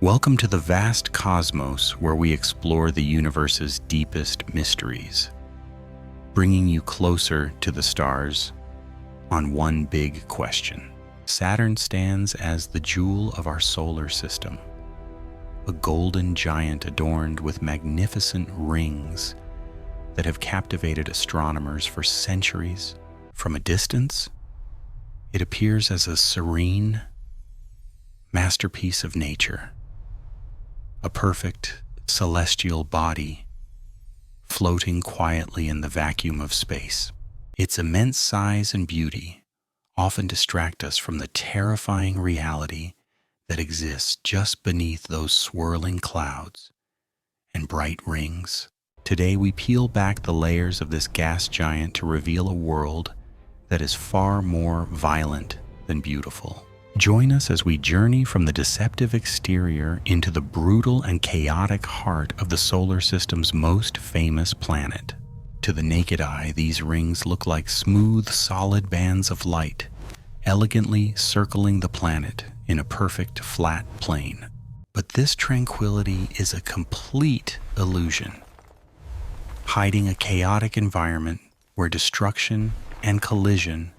Welcome to the vast cosmos where we explore the universe's deepest mysteries, bringing you closer to the stars on one big question. Saturn stands as the jewel of our solar system, a golden giant adorned with magnificent rings that have captivated astronomers for centuries. From a distance, it appears as a serene masterpiece of nature, a perfect celestial body floating quietly in the vacuum of space. Its immense size and beauty often distract us from the terrifying reality that exists just beneath those swirling clouds and bright rings. Today we peel back the layers of this gas giant to reveal a world that is far more violent than beautiful. Join us as we journey from the deceptive exterior into the brutal and chaotic heart of the solar system's most famous planet. To the naked eye, these rings look like smooth, solid bands of light, elegantly circling the planet in a perfect, flat plane. But this tranquility is a complete illusion, hiding a chaotic environment where destruction and collision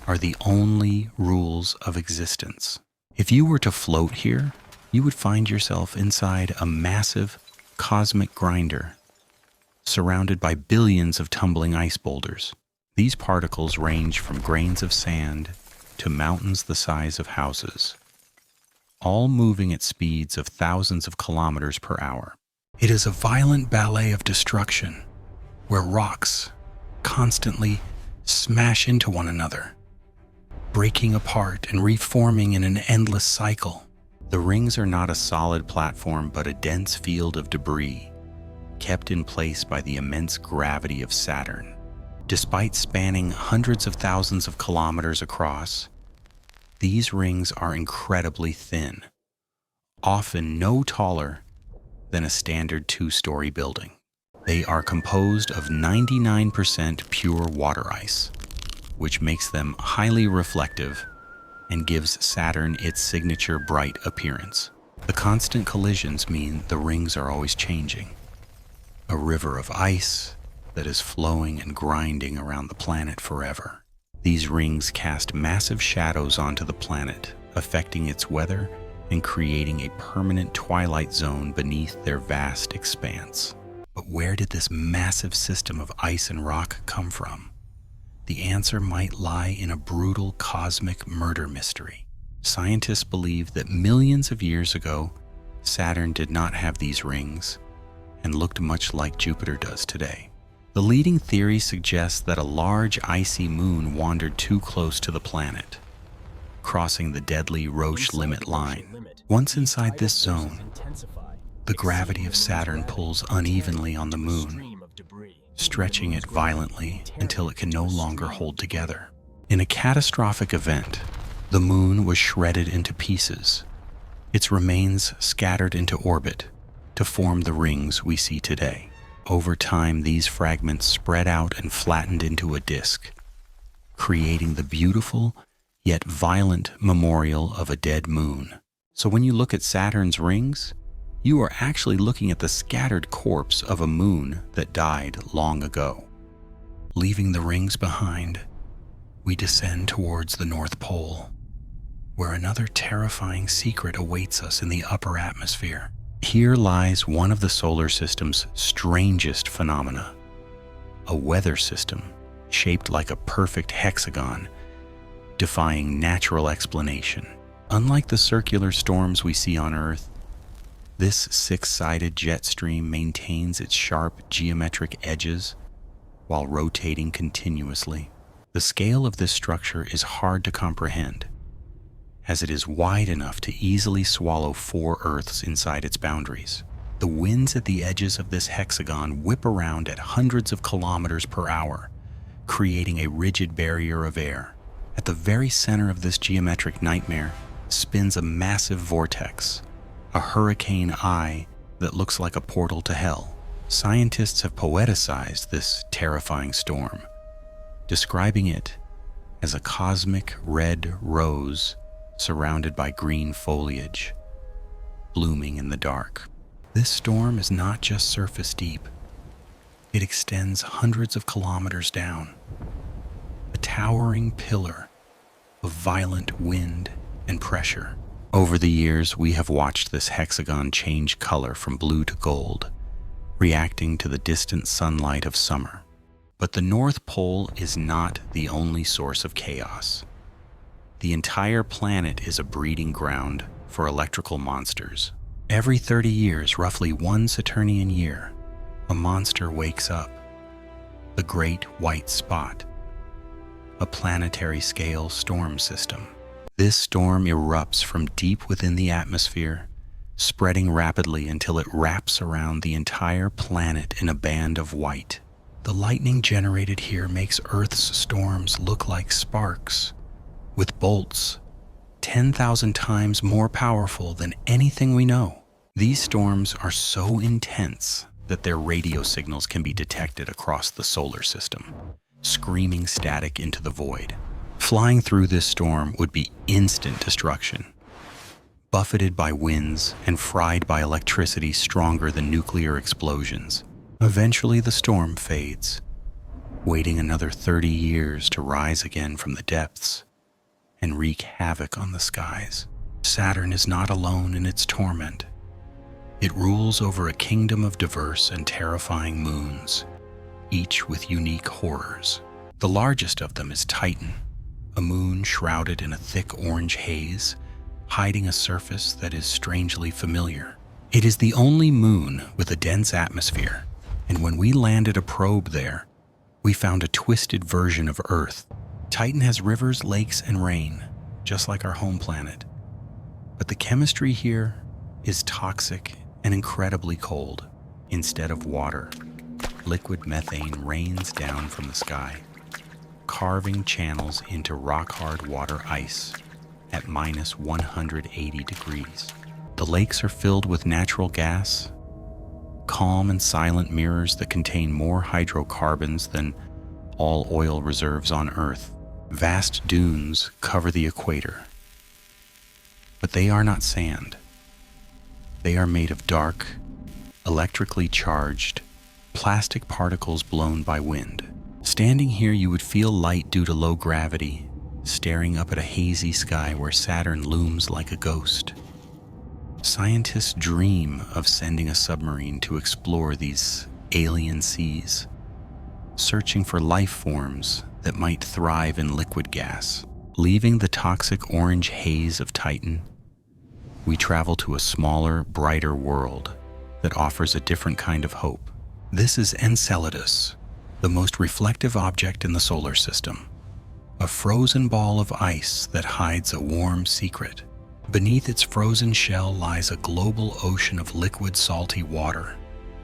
are the only rules of existence. If you were to float here, you would find yourself inside a massive cosmic grinder, surrounded by billions of tumbling ice boulders. These particles range from grains of sand to mountains the size of houses, all moving at speeds of thousands of kilometers per hour. It is a violent ballet of destruction, where rocks constantly smash into one another, breaking apart and reforming in an endless cycle. The rings are not a solid platform, but a dense field of debris, kept in place by the immense gravity of Saturn. Despite spanning hundreds of thousands of kilometers across, these rings are incredibly thin, often no taller than a standard two-story building. They are composed of 99% pure water ice, which makes them highly reflective and gives Saturn its signature bright appearance. The constant collisions mean the rings are always changing, a river of ice that is flowing and grinding around the planet forever. These rings cast massive shadows onto the planet, affecting its weather and creating a permanent twilight zone beneath their vast expanse. But where did this massive system of ice and rock come from? The answer might lie in a brutal cosmic murder mystery. Scientists believe that millions of years ago, Saturn did not have these rings and looked much like Jupiter does today. The leading theory suggests that a large icy moon wandered too close to the planet, crossing the deadly Roche limit line. Once inside this zone, the gravity of Saturn pulls unevenly on the moon, stretching it violently until it can no longer hold together. In a catastrophic event, the moon was shredded into pieces, its remains scattered into orbit to form the rings we see today. Over time, these fragments spread out and flattened into a disk, creating the beautiful yet violent memorial of a dead moon. So when you look at Saturn's rings, you are actually looking at the scattered corpse of a moon that died long ago. Leaving the rings behind, we descend towards the North Pole, where another terrifying secret awaits us in the upper atmosphere. Here lies one of the solar system's strangest phenomena, a weather system shaped like a perfect hexagon, defying natural explanation. Unlike the circular storms we see on Earth, this six-sided jet stream maintains its sharp geometric edges while rotating continuously. The scale of this structure is hard to comprehend, as it is wide enough to easily swallow 4 Earths inside its boundaries. The winds at the edges of this hexagon whip around at hundreds of kilometers per hour, creating a rigid barrier of air. At the very center of this geometric nightmare spins a massive vortex, a hurricane eye that looks like a portal to hell. Scientists have poeticized this terrifying storm, describing it as a cosmic red rose surrounded by green foliage. blooming in the dark. This storm is not just surface deep. It extends hundreds of kilometers down, a towering pillar of violent wind and pressure. Over the years, we have watched this hexagon change color from blue to gold, reacting to the distant sunlight of summer. But the North Pole is not the only source of chaos. The entire planet is a breeding ground for electrical monsters. Every 30 years, roughly one Saturnian year, a monster wakes up. The Great White Spot, a planetary-scale storm system. This storm erupts from deep within the atmosphere, spreading rapidly until it wraps around the entire planet in a band of white. The lightning generated here makes Earth's storms look like sparks, with bolts 10,000 times more powerful than anything we know. These storms are so intense that their radio signals can be detected across the solar system, screaming static into the void. Flying through this storm would be instant destruction, buffeted by winds and fried by electricity stronger than nuclear explosions. Eventually the storm fades, waiting another 30 years to rise again from the depths and wreak havoc on the skies. Saturn is not alone in its torment. It rules over a kingdom of diverse and terrifying moons, each with unique horrors. The largest of them is Titan, a moon shrouded in a thick orange haze, hiding a surface that is strangely familiar. It is the only moon with a dense atmosphere, and when we landed a probe there, we found a twisted version of Earth. Titan has rivers, lakes, and rain, just like our home planet. But the chemistry here is toxic and incredibly cold. Instead of water, liquid methane rains down from the sky, carving channels into rock-hard water ice at minus 180 degrees. The lakes are filled with natural gas, calm and silent mirrors that contain more hydrocarbons than all oil reserves on Earth. Vast dunes cover the equator, but they are not sand. They are made of dark, electrically charged, plastic particles blown by wind. Standing here, you would feel light due to low gravity, staring up at a hazy sky where Saturn looms like a ghost. Scientists dream of sending a submarine to explore these alien seas, searching for life forms that might thrive in liquid gas. Leaving the toxic orange haze of Titan, we travel to a smaller, brighter world that offers a different kind of hope. This is Enceladus, the most reflective object in the solar system, a frozen ball of ice that hides a warm secret. Beneath its frozen shell lies a global ocean of liquid salty water,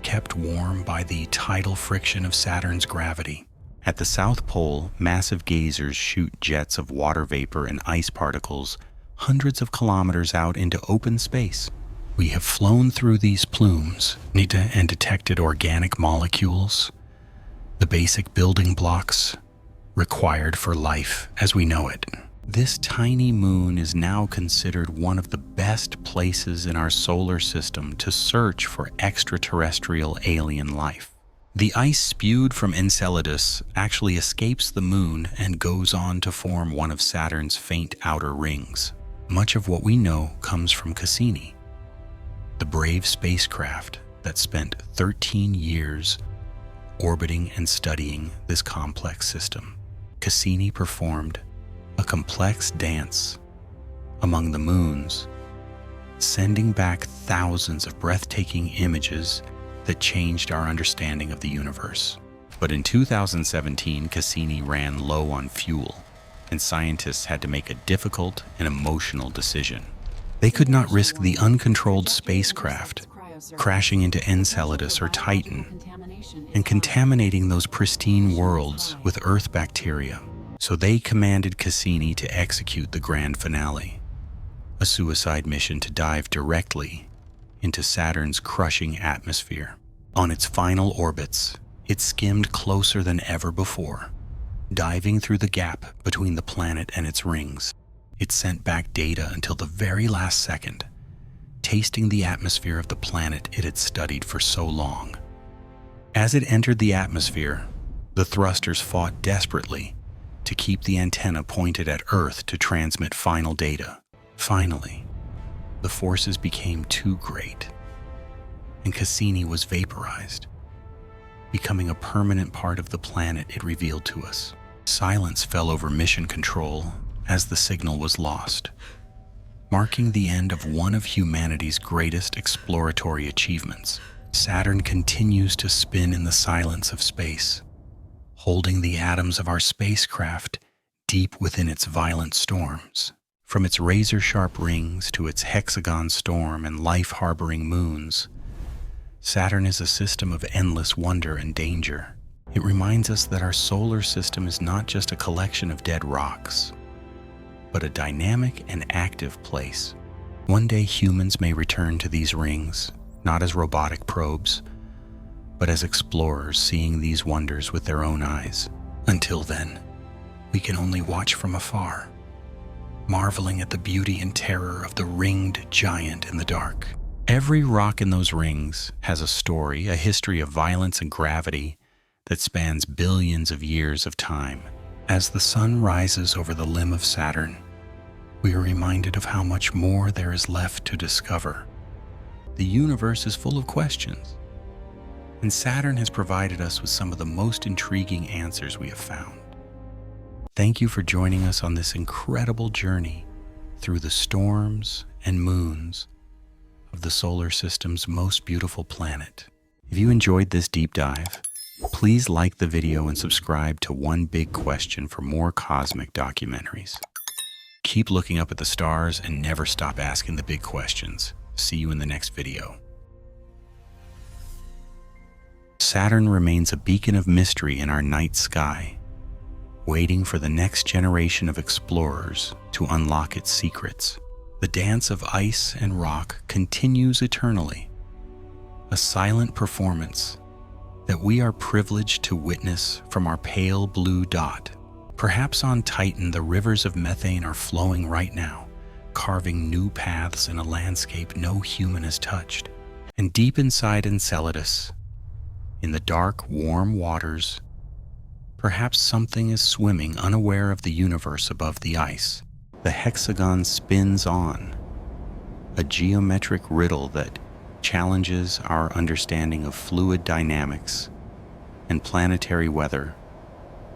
kept warm by the tidal friction of Saturn's gravity. At the South Pole, massive geysers shoot jets of water vapor and ice particles hundreds of kilometers out into open space. We have flown through these plumes and detected organic molecules, the basic building blocks required for life as we know it. This tiny moon is now considered one of the best places in our solar system to search for extraterrestrial alien life. The ice spewed from Enceladus actually escapes the moon and goes on to form one of Saturn's faint outer rings. Much of what we know comes from Cassini, the brave spacecraft that spent 13 years orbiting and studying this complex system. Cassini performed a complex dance among the moons, sending back thousands of breathtaking images that changed our understanding of the universe. But in 2017, Cassini ran low on fuel, and scientists had to make a difficult and emotional decision. They could not risk the uncontrolled spacecraft crashing into Enceladus or Titan and contaminating those pristine worlds with Earth bacteria. So they commanded Cassini to execute the grand finale, a suicide mission to dive directly into Saturn's crushing atmosphere. On its final orbits, it skimmed closer than ever before, diving through the gap between the planet and its rings. It sent back data until the very last second, tasting the atmosphere of the planet it had studied for so long. As it entered the atmosphere, the thrusters fought desperately to keep the antenna pointed at Earth to transmit final data. Finally, the forces became too great, and Cassini was vaporized, becoming a permanent part of the planet it revealed to us. Silence fell over mission control as the signal was lost, marking the end of one of humanity's greatest exploratory achievements. Saturn continues to spin in the silence of space, holding the atoms of our spacecraft deep within its violent storms. From its razor-sharp rings to its hexagon storm and life-harboring moons, Saturn is a system of endless wonder and danger. It reminds us that our solar system is not just a collection of dead rocks, but a dynamic and active place. One day humans may return to these rings, not as robotic probes, but as explorers seeing these wonders with their own eyes. Until then, we can only watch from afar, marveling at the beauty and terror of the ringed giant in the dark. Every rock in those rings has a story, a history of violence and gravity that spans billions of years of time. As the sun rises over the limb of Saturn, we are reminded of how much more there is left to discover. The universe is full of questions, and Saturn has provided us with some of the most intriguing answers we have found. Thank you for joining us on this incredible journey through the storms and moons of the solar system's most beautiful planet. If you enjoyed this deep dive, please like the video and subscribe to One Big Question for more cosmic documentaries. Keep looking up at the stars and never stop asking the big questions. See you in the next video. Saturn remains a beacon of mystery in our night sky, waiting for the next generation of explorers to unlock its secrets. The dance of ice and rock continues eternally, a silent performance that we are privileged to witness from our pale blue dot. Perhaps on Titan, the rivers of methane are flowing right now, carving new paths in a landscape no human has touched. And deep inside Enceladus, in the dark, warm waters, perhaps something is swimming unaware of the universe above the ice. The hexagon spins on, a geometric riddle that challenges our understanding of fluid dynamics and planetary weather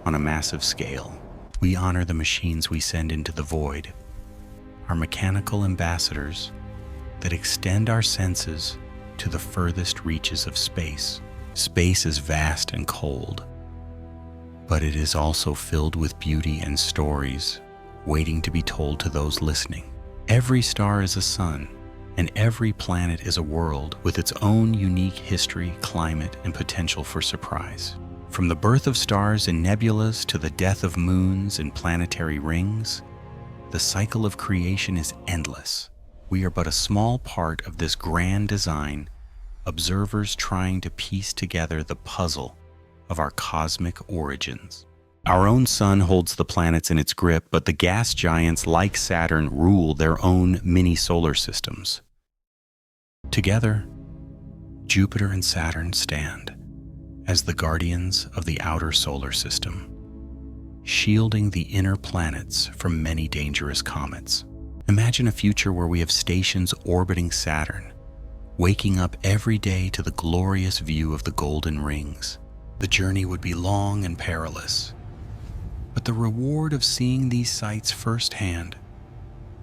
on a massive scale. We honor the machines we send into the void, our mechanical ambassadors that extend our senses to the furthest reaches of space. Space is vast and cold, but it is also filled with beauty and stories waiting to be told to those listening. Every star is a sun, and every planet is a world with its own unique history, climate, and potential for surprise. From the birth of stars and nebulas to the death of moons and planetary rings, the cycle of creation is endless. We are but a small part of this grand design, observers trying to piece together the puzzle of our cosmic origins. Our own sun holds the planets in its grip, but the gas giants like Saturn rule their own mini-solar systems. Together, Jupiter and Saturn stand as the guardians of the outer solar system, shielding the inner planets from many dangerous comets. Imagine a future where we have stations orbiting Saturn, waking up every day to the glorious view of the golden rings. The journey would be long and perilous, but the reward of seeing these sights firsthand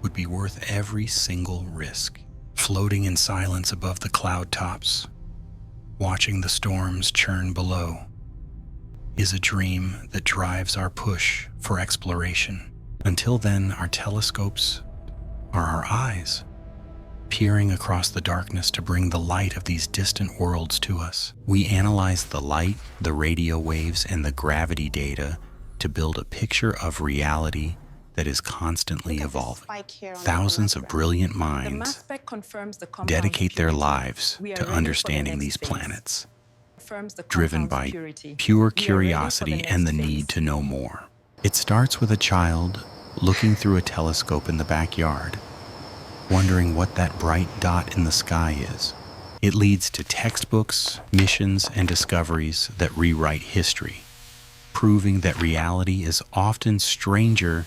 would be worth every single risk. Floating in silence above the cloud tops, watching the storms churn below, is a dream that drives our push for exploration. Until then, our telescopes are our eyes, peering across the darkness to bring the light of these distant worlds to us. We analyze the light, the radio waves, and the gravity data to build a picture of reality that is constantly evolving. Thousands of brilliant minds dedicate their lives to understanding these planets, driven by pure curiosity and the need to know more. It starts with a child looking through a telescope in the backyard, wondering what that bright dot in the sky is. It leads to textbooks, missions, and discoveries that rewrite history, proving that reality is often stranger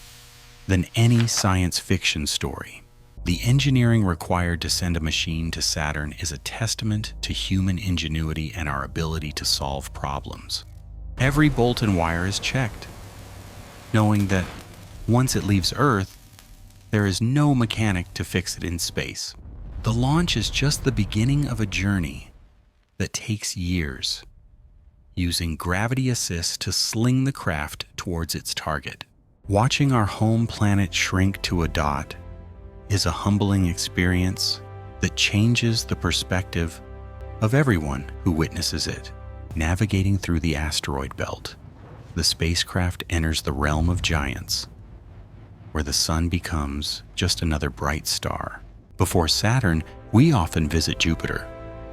than any science fiction story. The engineering required to send a machine to Saturn is a testament to human ingenuity and our ability to solve problems. Every bolt and wire is checked, knowing that once it leaves Earth, there is no mechanic to fix it in space. The launch is just the beginning of a journey that takes years, using gravity assist to sling the craft towards its target. Watching our home planet shrink to a dot is a humbling experience that changes the perspective of everyone who witnesses it. Navigating through the asteroid belt, the spacecraft enters the realm of giants, where the sun becomes just another bright star. Before Saturn, we often visit Jupiter,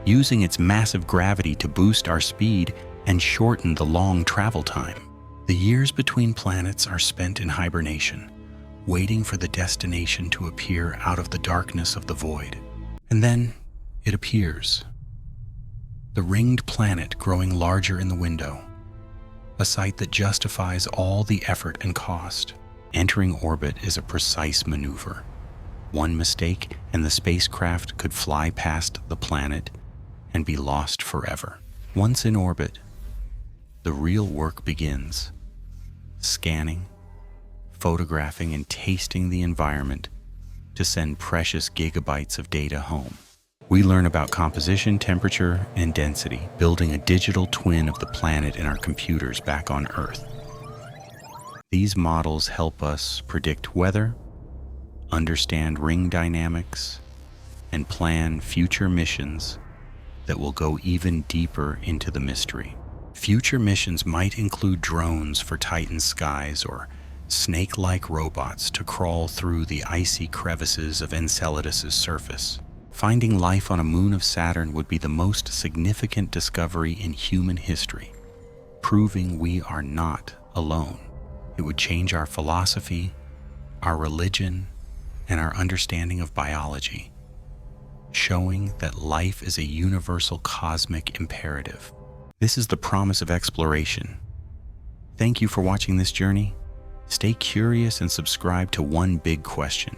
using its massive gravity to boost our speed and shorten the long travel time. The years between planets are spent in hibernation, waiting for the destination to appear out of the darkness of the void. And then it appears. The ringed planet growing larger in the window, a sight that justifies all the effort and cost. Entering orbit is a precise maneuver. One mistake and the spacecraft could fly past the planet and be lost forever. Once in orbit, the real work begins. Scanning, photographing, and tasting the environment to send precious gigabytes of data home. We learn about composition, temperature, and density, building a digital twin of the planet in our computers back on Earth. These models help us predict weather, understand ring dynamics, and plan future missions that will go even deeper into the mystery. Future missions might include drones for Titan's skies or snake-like robots to crawl through the icy crevices of Enceladus's surface. Finding life on a moon of Saturn would be the most significant discovery in human history, proving we are not alone. It would change our philosophy, our religion, and our understanding of biology, showing that life is a universal cosmic imperative. This is the promise of exploration. Thank you for watching this journey. Stay curious and subscribe to One Big Question.